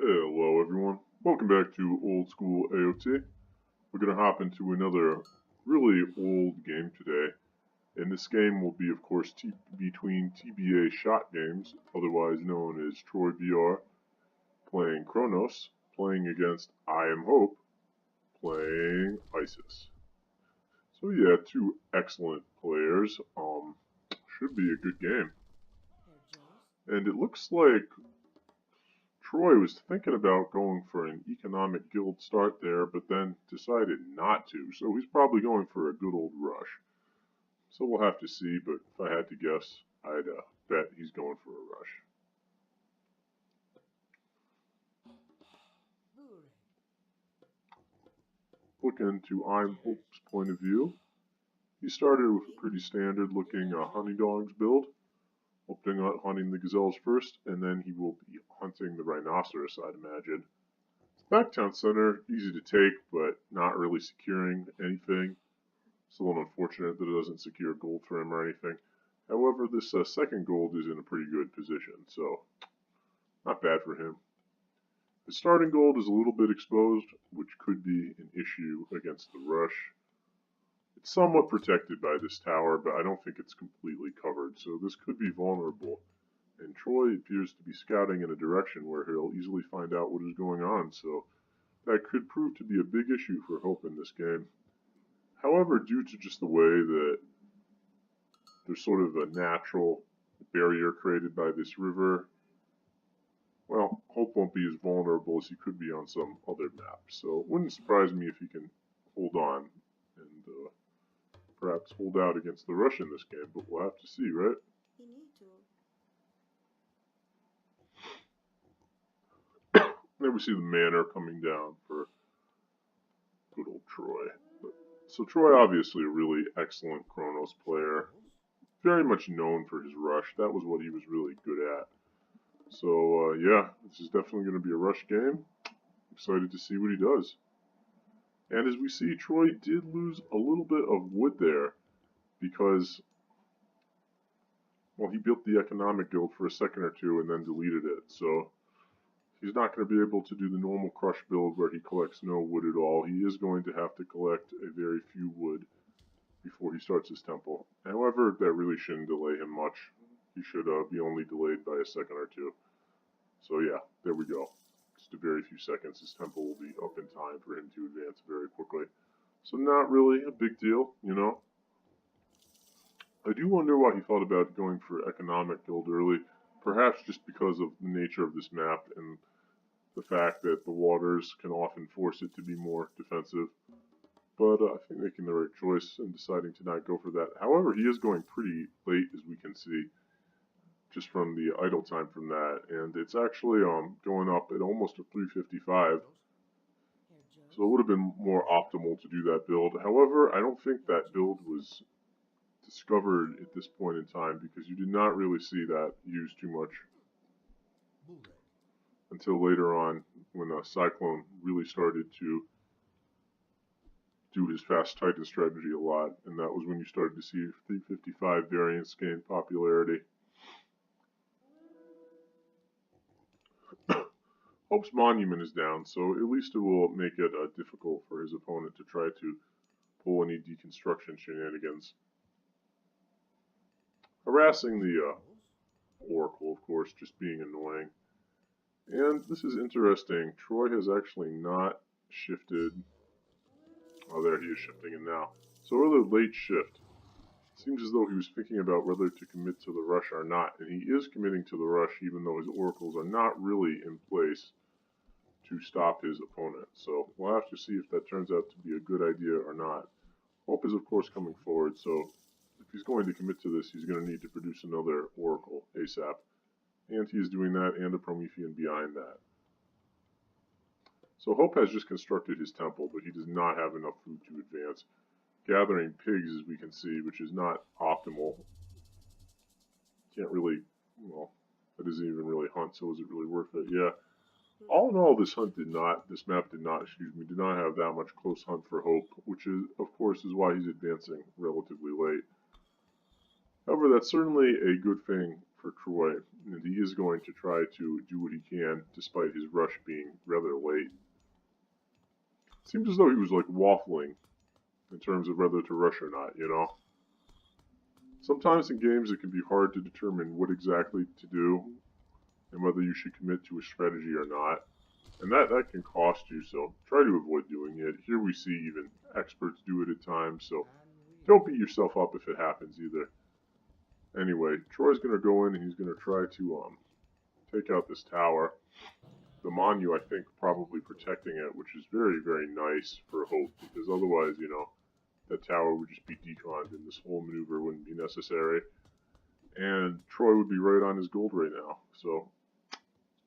Hello everyone, welcome back to Old School AOT. We're going to hop into another really old game today, and this game will be of course between TBA shot games, otherwise known as TroyBR, playing Kronos, playing against I Am Hope, playing ISIS. So yeah, two excellent players, should be a good game. And it looks like Troy was thinking about going for an economic guild start there, but then decided not to, so he's probably going for a good old rush. So we'll have to see, but if I had to guess, I'd bet he's going for a rush. Looking to I'm Hope's point of view, he started with a pretty standard looking honey dogs build, hoping on hunting the gazelles first, and then he will be hunting the rhinoceros, I'd imagine. Backtown Center, easy to take, but not really securing anything. It's a little unfortunate that it doesn't secure gold for him or anything. However, this second gold is in a pretty good position, so not bad for him. The starting gold is a little bit exposed, which could be an issue against the rush. It's somewhat protected by this tower, but I don't think it's completely covered, so this could be vulnerable. And Troy appears to be scouting in a direction where he'll easily find out what is going on, so that could prove to be a big issue for Hope in this game. However, due to just the way that there's sort of a natural barrier created by this river, well, Hope won't be as vulnerable as he could be on some other maps. So it wouldn't surprise me if he can hold on and perhaps hold out against the rush in this game, but we'll have to see, right? There we see the manor coming down for good old Troy. So Troy, obviously a really excellent Kronos player. Very much known for his rush. That was what he was really good at. So, yeah, this is definitely going to be a rush game. Excited to see what he does. And as we see, Troy did lose a little bit of wood there because, well, he built the economic guild for a second or two and then deleted it. So he's not going to be able to do the normal crush build where he collects no wood at all. He is going to have to collect a very few wood before he starts his temple. However, that really shouldn't delay him much. He should be only delayed by a second or two. So yeah, there we go. Just a very few seconds. His temple will be up in time for him to advance very quickly. So not really a big deal, you know. I do wonder why he thought about going for economic guild early. Perhaps just because of the nature of this map and the fact that the waters can often force it to be more defensive. But I think making the right choice and deciding to not go for that. However, he is going pretty late, as we can see, just from the idle time from that. And it's actually going up at almost a 355. So it would have been more optimal to do that build. However, I don't think that build was discovered at this point in time because you did not really see that used too much until later on when Cyclone really started to do his fast Titan strategy a lot, and that was when you started to see 355 variants gain popularity. Hope's monument is down, so at least it will make it difficult for his opponent to try to pull any deconstruction shenanigans. Harassing the Oracle, of course, just being annoying. And this is interesting. Troy has actually not shifted. Oh, there he is shifting in now. So a rather late shift. It seems as though he was thinking about whether to commit to the rush or not. And he is committing to the rush even though his oracles are not really in place to stop his opponent. So we'll have to see if that turns out to be a good idea or not. Hope is of course coming forward, so if he's going to commit to this, he's going to need to produce another oracle ASAP. And he is doing that and a Promethean behind that. So Hope has just constructed his temple, but he does not have enough food to advance. Gathering pigs, as we can see, which is not optimal. Can't really, well, that isn't even really hunt, so is it really worth it? Yeah. All in all, this map did not have that much close hunt for Hope, which is, of course, is why he's advancing relatively late. However, that's certainly a good thing for Troy, and he is going to try to do what he can, despite his rush being rather late. It seems as though he was like waffling in terms of whether to rush or not, you know? Sometimes in games it can be hard to determine what exactly to do and whether you should commit to a strategy or not. And that can cost you, so try to avoid doing it. Here we see even experts do it at times, so don't beat yourself up if it happens either. Anyway, Troy's going to go in and he's going to try to take out this tower. The Manu, I think, probably protecting it, which is very, very nice for Hope, because otherwise, you know, that tower would just be deconned and this whole maneuver wouldn't be necessary. And Troy would be right on his gold right now, so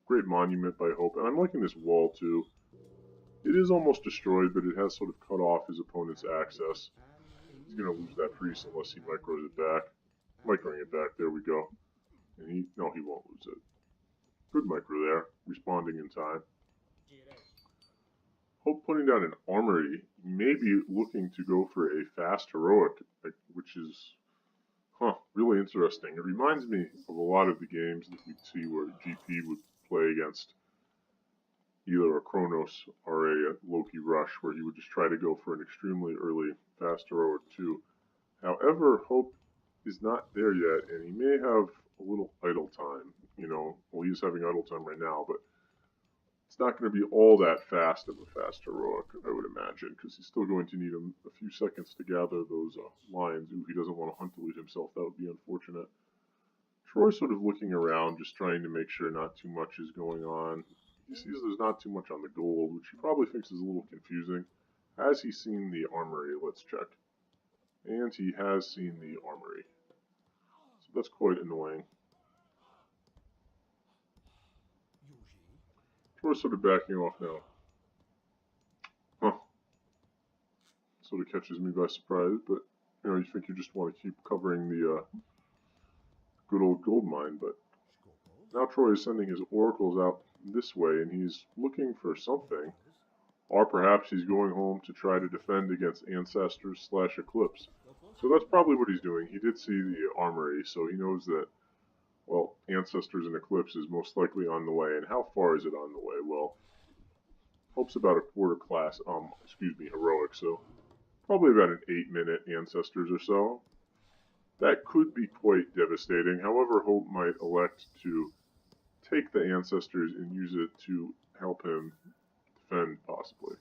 great monument by Hope. And I'm liking this wall too. It is almost destroyed, but it has sort of cut off his opponent's access. He's going to lose that priest unless he micros it back. Microing it back, there we go. And he won't lose it. Good micro there, responding in time. Hope putting down an armory. He may be looking to go for a fast heroic, which is, really interesting. It reminds me of a lot of the games that we'd see where GP would play against either a Kronos or a Loki Rush, where he would just try to go for an extremely early fast heroic too. However, Hope is not there yet, and he may have a little idle time. You know, well, he's having idle time right now, but it's not going to be all that fast of a fast heroic, I would imagine, because he's still going to need a few seconds to gather those lions. Ooh, he doesn't want to hunt the lead himself. That would be unfortunate. Troy's sort of looking around, just trying to make sure not too much is going on. He sees there's not too much on the gold, which he probably thinks is a little confusing. Has he seen the armory? Let's check. And he has seen the armory. So that's quite annoying. Troy's sort of backing off now. Sort of catches me by surprise, but you know, you think you just want to keep covering the good old gold mine, but now Troy is sending his oracles out this way, and he's looking for something. Or perhaps he's going home to try to defend against Ancestors / Eclipse. So that's probably what he's doing. He did see the armory, so he knows that, well, Ancestors and Eclipse is most likely on the way. And how far is it on the way? Well, Hope's about a quarter class, heroic, so probably about an 8-minute Ancestors or so. That could be quite devastating. However, Hope might elect to take the Ancestors and use it to help him defend, possibly.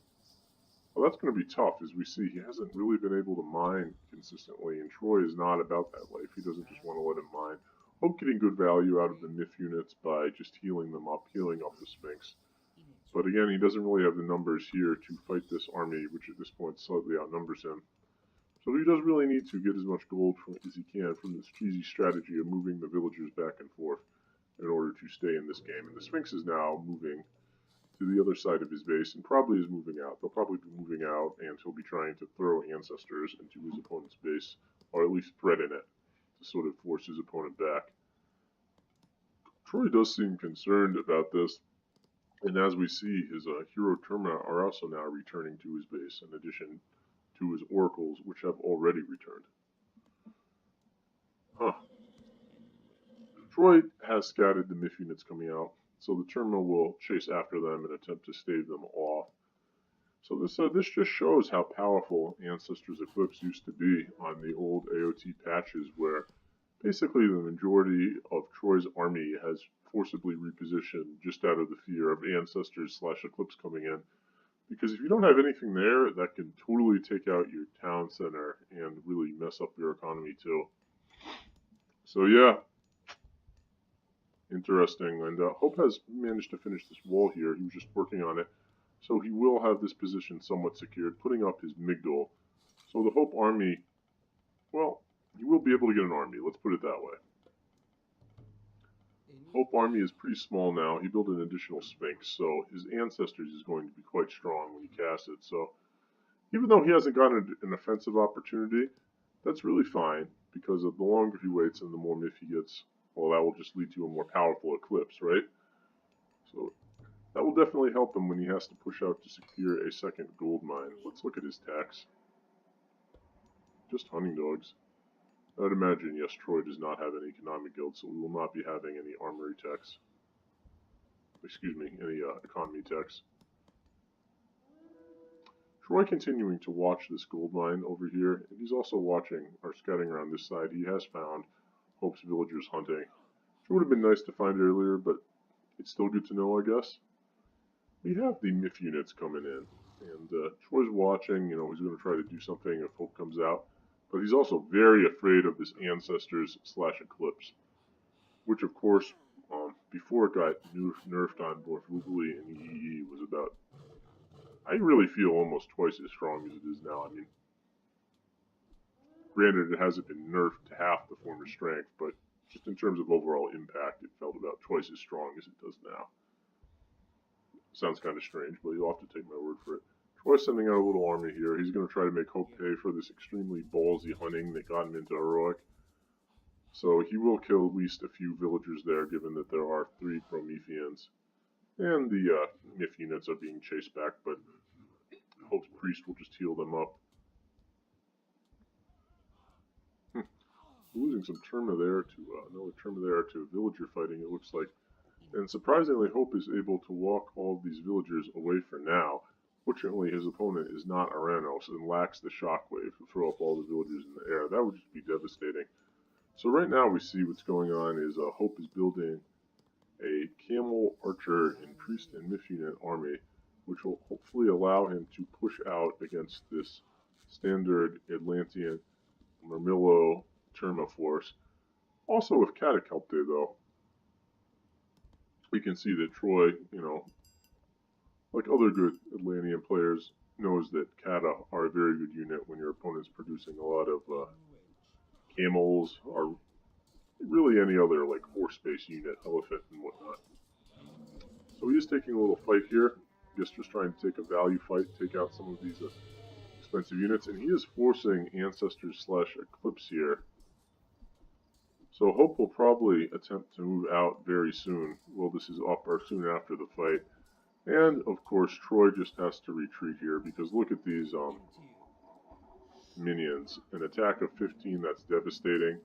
Well, that's going to be tough. As we see, he hasn't really been able to mine consistently, and Troy is not about that life. He doesn't just want to let him mine. Hope getting good value out of the Myth units by just healing them up, healing up the Sphinx. But again, he doesn't really have the numbers here to fight this army, which at this point slightly outnumbers him. So he does really need to get as much gold as he can from this cheesy strategy of moving the villagers back and forth in order to stay in this game. And the Sphinx is now moving to the other side of his base and probably is moving out. They'll probably be moving out, and he'll be trying to throw Ancestors into his opponent's base, or at least threaten it to sort of force his opponent back. Troy does seem concerned about this, and as we see, his hero Terma are also now returning to his base, in addition to his oracles, which have already returned. Troy has scattered the Myth units coming out, so the Terma will chase after them and attempt to stave them off. So this just shows how powerful Ancestors Eclipse used to be on the old AOT patches, where basically the majority of Troy's army has forcibly repositioned just out of the fear of Ancestors / Eclipse coming in. Because if you don't have anything there, that can totally take out your town center and really mess up your economy too. So yeah, interesting. And Hope has managed to finish this wall here. He was just working on it. So he will have this position somewhat secured, putting up his Migdol. So the Hope army, well, he will be able to get an army, let's put it that way. Hope army is pretty small now. He built an additional Sphinx, so his Ancestors is going to be quite strong when he casts it. So even though he hasn't gotten an offensive opportunity, that's really fine, because the longer he waits and the more Myth he gets, well, that will just lead to a more powerful Eclipse, right? So that will definitely help him when he has to push out to secure a second gold mine. Let's look at his tax. Just hunting dogs. I would imagine, yes, Troy does not have any economic guild, so we will not be having any armory techs. Excuse me, any economy techs. Troy continuing to watch this gold mine over here, and he's also watching or scouting around this side. He has found Hope's villagers hunting. It would have been nice to find earlier, but it's still good to know, I guess. We have the Myth units coming in, and Troy's watching. You know, he's going to try to do something if Hope comes out, but he's also very afraid of this Ancestors / Eclipse, which, of course, before it got nerfed on both Woogly and EEE, was about, I really feel, almost twice as strong as it is now. I mean, granted, it hasn't been nerfed to half the former strength, but just in terms of overall impact, it felt about twice as strong as it does now. Sounds kind of strange, but you'll have to take my word for it. Troy's sending out a little army here. He's going to try to make Hope pay for this extremely ballsy hunting that got him into Heroic. So he will kill at least a few villagers there, given that there are 3 Prometheans. And the Myth units are being chased back, but Hope's priest will just heal them up. Losing some Terma there to another Terma there to villager fighting, it looks like. And surprisingly, Hope is able to walk all of these villagers away for now. Fortunately, his opponent is not Aranos and lacks the shockwave to throw up all the villagers in the air. That would just be devastating. So right now we see what's going on is Hope is building a Camel, Archer, and Priest and Myth unit army, which will hopefully allow him to push out against this standard Atlantean Murmillo Terma force. Also, with Catacalpte, though, we can see that Troy, you know, like other good Atlantean players, knows that Cata are a very good unit when your opponent's producing a lot of camels, or really any other like horse-based unit, elephant and whatnot. So he is taking a little fight here. I guess just trying to take a value fight, take out some of these expensive units, and he is forcing Ancestors / Eclipse here. So Hope will probably attempt to move out very soon. Well, this is up or soon after the fight. And, of course, Troy just has to retreat here, because look at these minions. An attack of 15, that's devastating.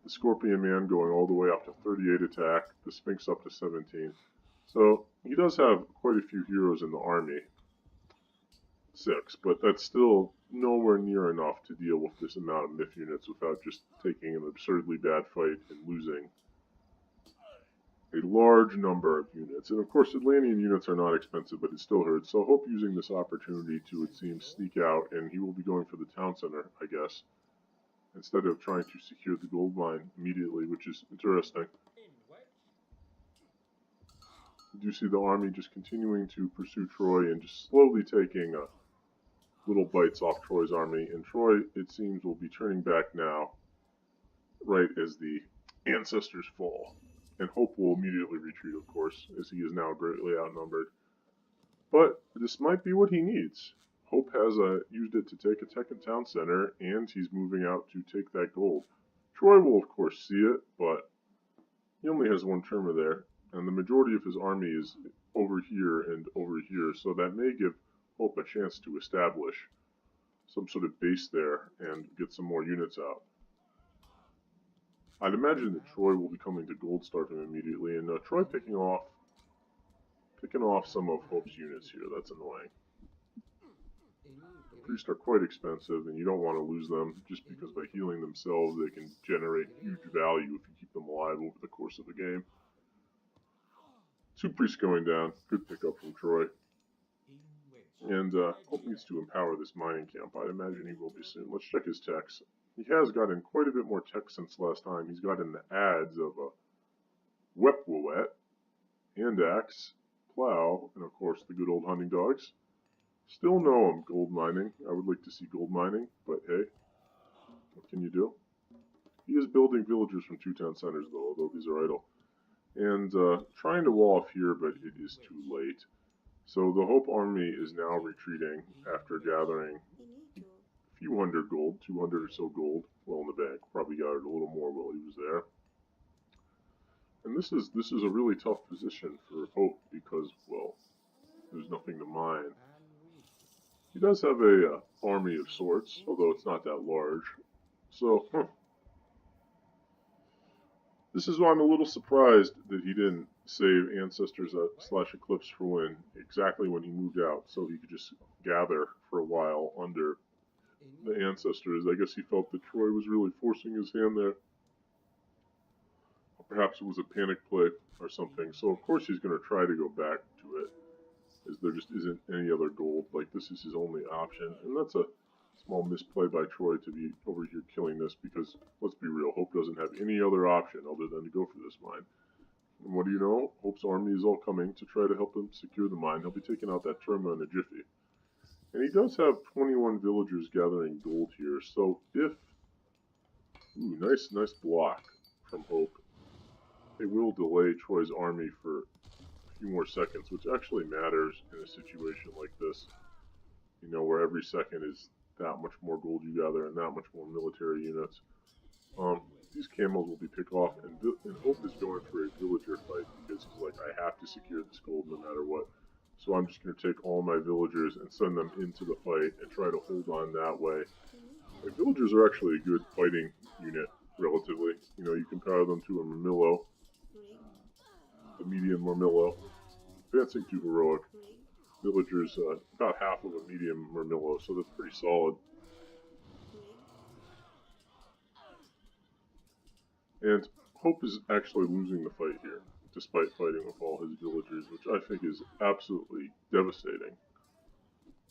The Scorpion Man going all the way up to 38 attack. The Sphinx up to 17. So, he does have quite a few heroes in the army. 6, but that's still nowhere near enough to deal with this amount of Myth units without just taking an absurdly bad fight and losing a large number of units. And of course, Atlantean units are not expensive, but it still hurts. So Hope using this opportunity to, it seems, sneak out, and he will be going for the town center, I guess, instead of trying to secure the gold mine immediately, which is interesting. You do see the army just continuing to pursue Troy and just slowly taking little bites off Troy's army, and Troy, it seems, will be turning back now, right as the Ancestors fall. And Hope will immediately retreat, of course, as he is now greatly outnumbered. But this might be what he needs. Hope has used it to take a Tekken Town Center, and he's moving out to take that gold. Troy will, of course, see it, but he only has 1 Terma there, and the majority of his army is over here and over here, so that may give Hope a chance to establish some sort of base there and get some more units out. I'd imagine that Troy will be coming to gold start him immediately, and Troy picking off some of Hope's units here. That's annoying. The priests are quite expensive, and you don't want to lose them just because by healing themselves they can generate huge value if you keep them alive over the course of the game. 2 priests going down. Good pickup from Troy. And Hope needs to empower this mining camp. I'd imagine he will be soon. Let's check his techs. He has gotten quite a bit more tech since last time. He's gotten the ads of Wepwowet, Handaxe, Plow, and of course the good old hunting dogs. Still no gold mining. I would like to see gold mining, but hey, what can you do? He is building villagers from 2 town centers though, although these are idle. And trying to wall off here, but it is too late. So the Hope army is now retreating after gathering a few hundred gold, 200 or so gold, well in the bank. Probably gathered a little more while he was there. And this is a really tough position for Hope because, well, there's nothing to mine. He does have a army of sorts, although it's not that large. So, This is why I'm a little surprised that he didn't save Ancestors / Eclipse for when exactly when he moved out, so he could just gather for a while under the Ancestors. I guess he felt that Troy was really forcing his hand there. Perhaps it was a panic play or something. So of course he's going to try to go back to it, as there just isn't any other gold. Like, this is his only option, and that's a small misplay by Troy to be over here killing this, because let's be real, Hope doesn't have any other option other than to go for this mine. And what do you know? Hope's army is all coming to try to help him secure the mine. He'll be taking out that Terma in a jiffy. And he does have 21 villagers gathering gold here, so if... Ooh, nice block from Hope. They will delay Troy's army for a few more seconds, which actually matters in a situation like this. You know, where every second is that much more gold you gather and that much more military units. These camels will be picked off, and Hope is going for a villager fight because he's like, I have to secure this gold no matter what. So I'm just going to take all my villagers and send them into the fight and try to hold on that way. Like, villagers are actually a good fighting unit, relatively. You know, you compare them to a Murmillo, the medium Murmillo. Advancing to heroic. Villagers, about half of a medium Murmillo, so that's pretty solid. And Hope is actually losing the fight here, despite fighting with all his villagers, which I think is absolutely devastating.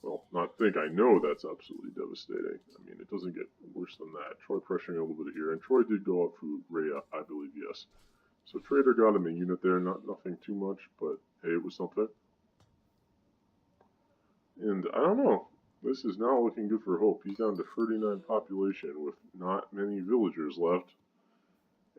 Well, I know that's absolutely devastating. I mean, it doesn't get worse than that. Troy pressuring a little bit here, and Troy did go up for Rhea, I believe, yes. So Trader got him a unit there, nothing too much, but hey, it was something. And I don't know, this is now looking good for Hope. He's down to 39 population with not many villagers left.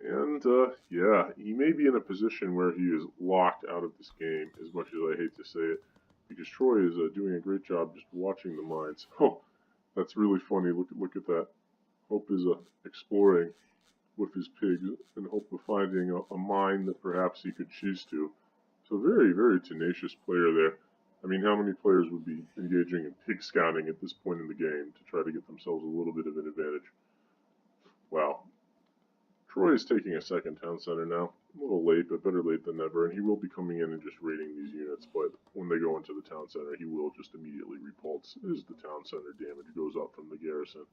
And, yeah, he may be in a position where he is locked out of this game, as much as I hate to say it, because Troy is doing a great job just watching the mines. Oh, that's really funny. Look at that. Hope is exploring with his pigs in hope of finding a mine that perhaps he could choose to. So very, very tenacious player there. I mean, how many players would be engaging in pig scouting at this point in the game to try to get themselves a little bit of an advantage? Wow. Troy is taking a second town center now. A little late, but better late than never, and he will be coming in and just raiding these units, but when they go into the town center, he will just immediately repulse as the town center damage goes up from the garrison.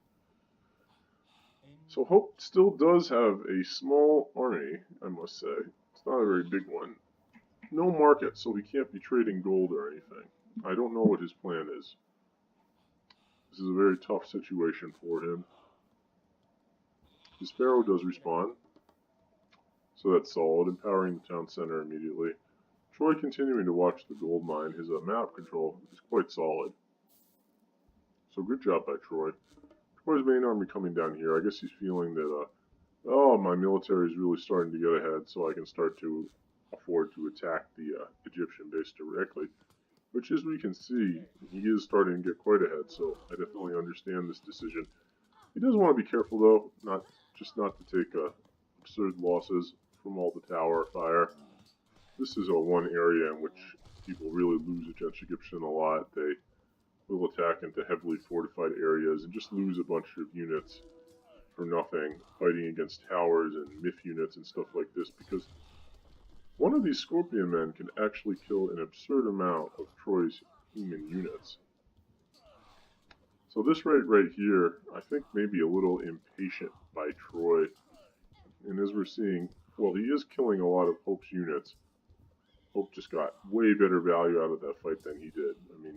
So Hope still does have a small army, I must say. It's not a very big one. No market, so he can't be trading gold or anything. I don't know what his plan is. This is a very tough situation for him. His Pharaoh does respond, so that's solid, empowering the town center immediately. Troy continuing to watch the gold mine. His map control is quite solid. So good job by Troy. Troy's main army coming down here. I guess he's feeling that, oh, my military is really starting to get ahead, so I can start to afford to attack the Egyptian base directly. Which, as we can see, he is starting to get quite ahead, so I definitely understand this decision. He does want to be careful, though, not to take absurd losses from all the tower fire. This is one area in which people really lose against Egyptian a lot. They will attack into heavily fortified areas and just lose a bunch of units for nothing, fighting against towers and myth units and stuff like this, because one of these Scorpion men can actually kill an absurd amount of Troy's human units. So this raid right here, I think maybe a little impatient by Troy. And as we're seeing, well, he is killing a lot of Hope's units. Hope just got way better value out of that fight than he did. I mean,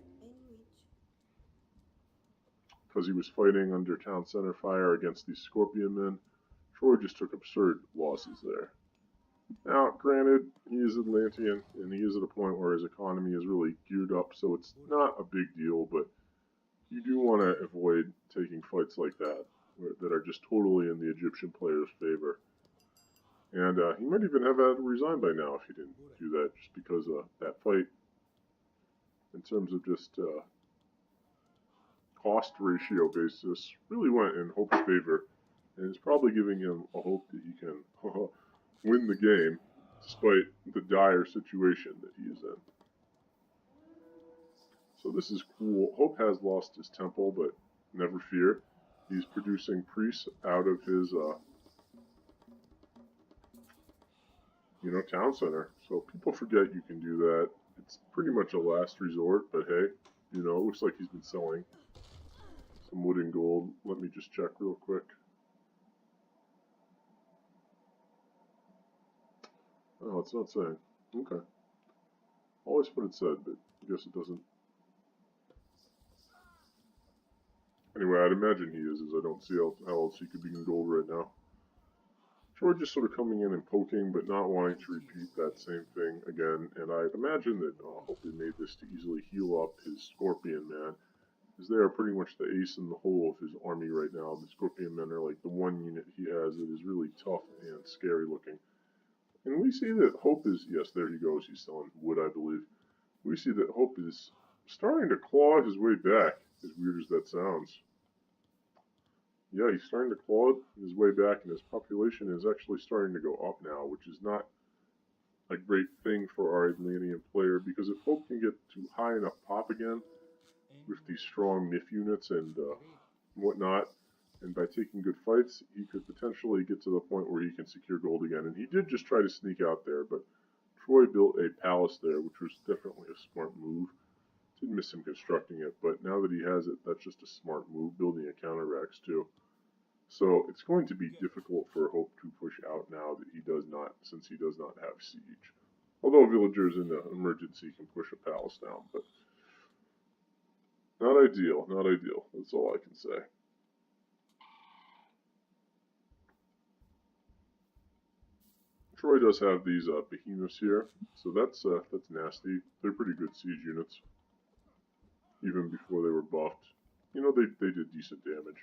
because he was fighting under town center fire against these Scorpion men, Troy just took absurd losses there. Now, granted, he is Atlantean, and he is at a point where his economy is really geared up, so it's not a big deal, but you do want to avoid taking fights like that, that are just totally in the Egyptian player's favor. And he might even have had to resign by now if he didn't do that, just because that fight, in terms of just cost ratio basis, really went in Hope's favor, and it's probably giving him a hope that he can win the game, despite the dire situation that he is in. So this is cool. Hope has lost his temple, but never fear. He's producing priests out of his town center. So people forget you can do that. It's pretty much a last resort, but hey, it looks like he's been selling some wood and gold. Let me just check real quick. Oh, it's not saying. Okay. Always what it said, but I guess it doesn't. Anyway, I'd imagine he is, as I don't see how else he could be in gold right now. Troy just sort of coming in and poking, but not wanting to repeat that same thing again. And I imagine that Hope made this to easily heal up his Scorpion Man, because they are pretty much the ace in the hole of his army right now. The Scorpion Men are like the one unit he has that is really tough and scary looking. And we see that Hope is, yes, there he goes, he's selling wood, I believe. We see that Hope is starting to claw his way back, as weird as that sounds. Yeah, he's starting to claw his way back, and his population is actually starting to go up now, which is not a great thing for our Atlantean player, because if Hope can get to high enough pop again with these strong MIF units and whatnot, and by taking good fights, he could potentially get to the point where he can secure gold again. And he did just try to sneak out there, but Troy built a palace there, which was definitely a smart move. Didn't miss him constructing it, but now that he has it, that's just a smart move, building a counter-rex too. So it's going to be difficult for Hope to push out now that he does not, since he does not have siege. Although villagers in an emergency can push a palace down, but not ideal, not ideal. That's all I can say. Troy does have these behemoths here, so that's nasty. They're pretty good siege units, even before they were buffed. They did decent damage.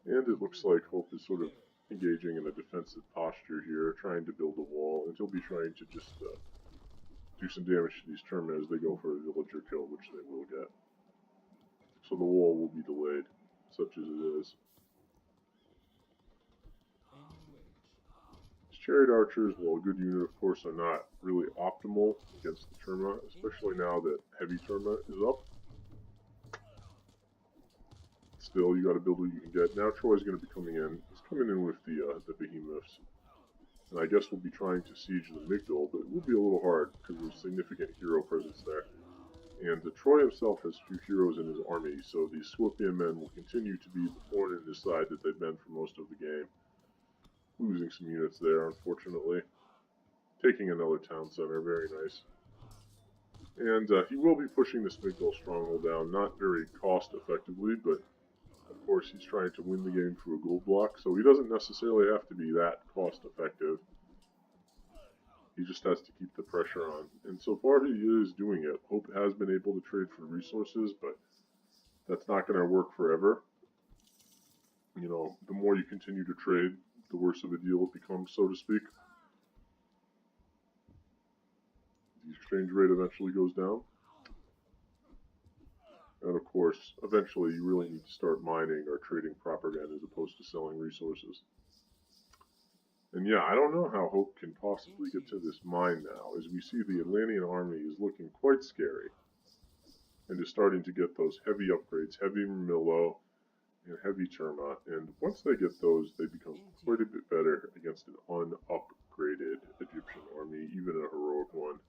And it looks like Hope is sort of engaging in a defensive posture here, trying to build a wall, and he'll be trying to just do some damage to these termite as they go for a villager kill, which they will get. So the wall will be delayed, such as it is. Chariot archers, while a good unit, of course, are not really optimal against the termite, especially now that heavy termite is up. Still, you got to build what you can get. Now Troy's going to be coming in. He's coming in with the behemoths, and I guess we'll be trying to siege the Migdol, but it will be a little hard because there's significant hero presence there. And Troy himself has few heroes in his army, so these Scorpion Men will continue to be the thorn in his side that they've been for most of the game. Losing some units there, unfortunately. Taking another town center, very nice. And he will be pushing this Migdol stronghold down, not very cost effectively, but of course he's trying to win the game through a gold block, so he doesn't necessarily have to be that cost effective. He just has to keep the pressure on. And so far he is doing it. Hope has been able to trade for resources, but that's not going to work forever. The more you continue to trade, the worse of a deal it becomes, so to speak. The exchange rate eventually goes down. And of course, eventually you really need to start mining or trading propaganda as opposed to selling resources. And yeah, I don't know how Hope can possibly get to this mine now, as we see the Atlantean army is looking quite scary. And is starting to get those heavy upgrades, heavy Murmillo, and heavy Terma, and once they get those, they become quite a bit better against an unupgraded Egyptian army, even a heroic one.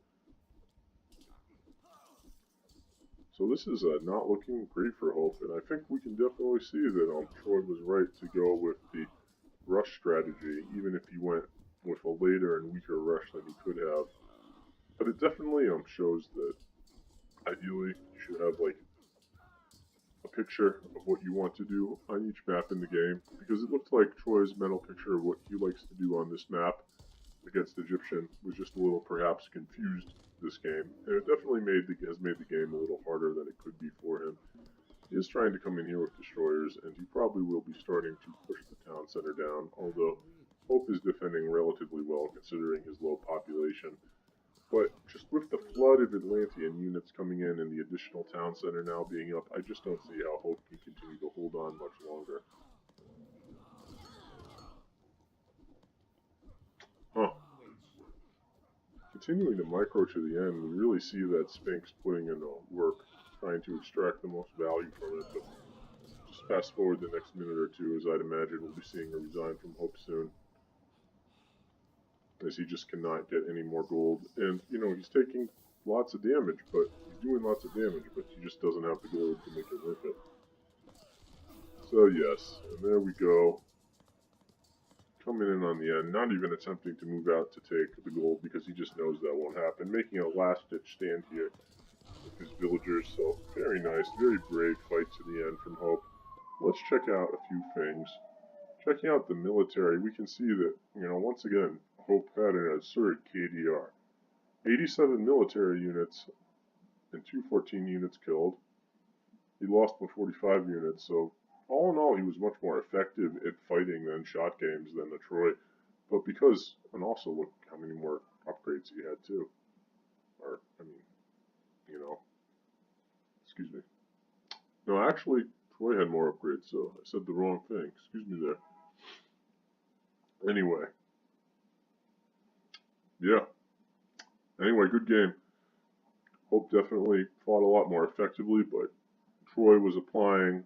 So this is not looking great for Hope, and I think we can definitely see that Troy was right to go with the rush strategy, even if he went with a later and weaker rush than he could have. But it definitely shows that ideally you should have like a picture of what you want to do on each map in the game, because it looked like Troy's mental picture of what he likes to do on this map against Egyptian was just a little perhaps confused this game, and it definitely has made the game a little harder than it could be for him. He is trying to come in here with destroyers, and he probably will be starting to push the town center down, although Hope is defending relatively well considering his low population. But just with the flood of Atlantean units coming in and the additional town center now being up, I just don't see how Hope can continue to hold on much longer. Continuing to micro to the end, we really see that Sphinx putting in work, trying to extract the most value from it. But just fast forward the next minute or two, as I'd imagine we'll be seeing a resign from Hope soon. as he just cannot get any more gold. And, you know, he's taking lots of damage, but he's doing lots of damage, but he just doesn't have the gold to make it worth it. So yes, and there we go. Coming in on the end, not even attempting to move out to take the gold because he just knows that won't happen. Making a last-ditch stand here with his villagers, so very nice, very brave fight to the end from Hope. Let's check out a few things. Checking out the military, we can see that, you know, once again, Hope had an absurd KDR. 87 military units and 214 units killed. He lost by 45 units, so all in all, he was much more effective at fighting than shot games than the Troy. But because, and also look how many more upgrades he had too. Or, I mean, you know, excuse me. No, actually, Troy had more upgrades, so I said the wrong thing. Excuse me there. Anyway. Yeah. Anyway, good game. Hope definitely fought a lot more effectively, but Troy was applying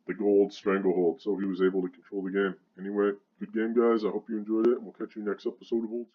the gold stranglehold, so he was able to control the game. Anyway, good game, guys. I hope you enjoyed it, and we'll catch you next episode of Old